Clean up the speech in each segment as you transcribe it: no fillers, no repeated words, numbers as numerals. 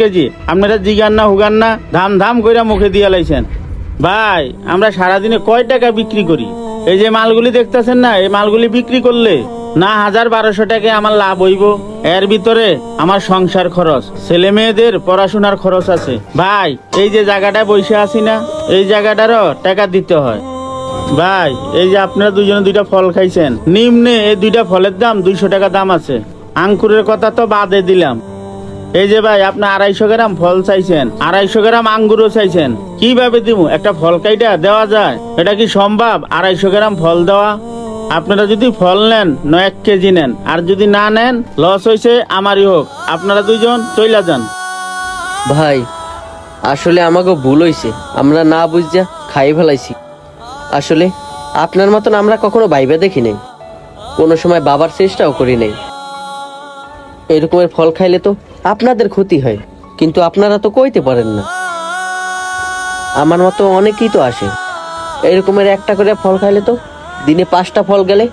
KG আপনারা জিগান না হুগান না ধাম ধাম কইরা মুখে দিয়া লাইছেন। ভাই আমরা সারাদিনে কয় টাকা বিক্রি করি? এই যে মালগুলি দেখতেছেন না, এই মালগুলি বিক্রি করলে না 1000-1200 টাকা আমার লাভ হইব, এর ভিতরে আমার সংসার খরচ, ছেলে মেয়েদের পড়াশোনার খরচ আছে। ভাই এই যে জায়গাটা বসে আছি না, এই জায়গাটারও টাকা দিতে হয়। ভাই এই যে আপনারা দুজনে দুইটা ফল খাইছেন, নিম্নে এই দুইটা ফলের দাম 200 টাকা দাম আছে। আঙ্কুরের কথা তো বাদে দিলাম। এই যে ভাই আপনি 250 গ্রাম ফল চাইছেন, 250 গ্রাম আঙ্গুরও চাইছেন, কিভাবে দিব? একটা ফল কাইটা দেওয়া যায়? এটা কি সম্ভব 250 গ্রাম ফল দেওয়া? আপনারা যদি ফল নেন 1 কেজি নেন, আর যদি না নেন লস হয়েছে আমারই হোক, আপনারা দুইজন চইলা যান। ভাই আসলে আমাকে ভুল হয়েছে, আমরা না বুঝা খাই ফেলাইছি। আসলে আপনার মতন আমরা কখনো ভাইবা দেখি নাই, কোনো সময় বাবার চেষ্টাও করি নাই। এরকমের ফল খাইলে তো আপনাদের ক্ষতি হয়, কিন্তু আপনারা তো কইতে পারেন না। আমার মতো অনেকেই তো আসে, এরকমের একটা করে ফল খাইলে তো দিনে 5টা ফল গেলে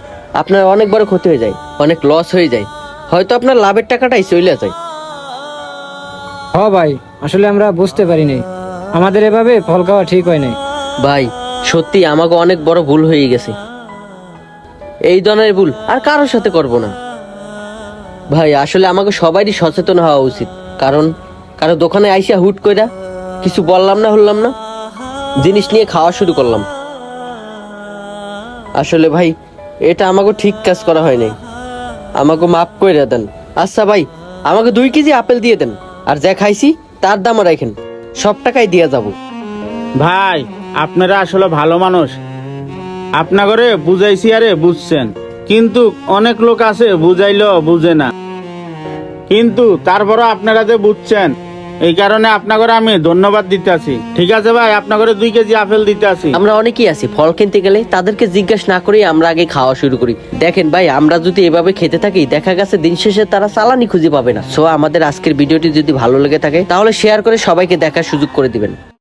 আপনার অনেক বড় ক্ষতি হয়ে যায়, অনেক লস হয়ে যায়, হয়তো আপনার লাভের টাকাটাই চলে যায়। ভাই আসলে আমরা বুঝতে পারি নাই, আমাদের এভাবে ফল খাওয়া ঠিক হয় নাই। ভাই সত্যি আমাকে অনেক বড় ভুল হয়ে গেছে, এই ধরনের ভুল আর কারোর সাথে করব না। ভাই আসলে আমাকে সবারই সচেতন হওয়া উচিত, কারণ কারো দোকানে আইসা হুট কইরা কিছু বললাম না হলাম না, জিনিস নিয়ে খাওয়া শুরু করলাম। আসলে ভাই এটা আমাকে ঠিক কাজ করা হয় নাই, আমাকে মাফ করে দেন। আচ্ছা ভাই আমাকে 2 কেজি আপেল দিয়ে দেন, আর যা খাইছি তার দাম রাখেন, সব টাকাই দিয়ে যাব। ভাই আপনারা আসলে ভালো মানুষ, আপনাগরে বুঝাইছি আরে বুঝছেন, কিন্তু অনেক লোক আছে বুঝাইলো বুঝে না, কিন্তু তারপরও আপনারা যে বুঝছেন, এই কারণে আপনাগরে আমি ধন্যবাদ দিতে আছি। ঠিক আছে ভাই, আপনাগরে 2 কেজি আপেল দিতে আছি। আমরা অনেকেই আছি ফল কিনতে গেলে তাদেরকে জিজ্ঞাসা না করেই আমরা আগে খাওয়া শুরু করি। দেখেন ভাই আমরা যদি এভাবে খেতে থাকি, দেখা গেছে দিন শেষে তারা চালানি খুঁজে পাবে না। সো আমাদের আজকের ভিডিওটি যদি ভালো লেগে থাকে তাহলে শেয়ার করে সবাইকে দেখার সুযোগ করে দিবেন।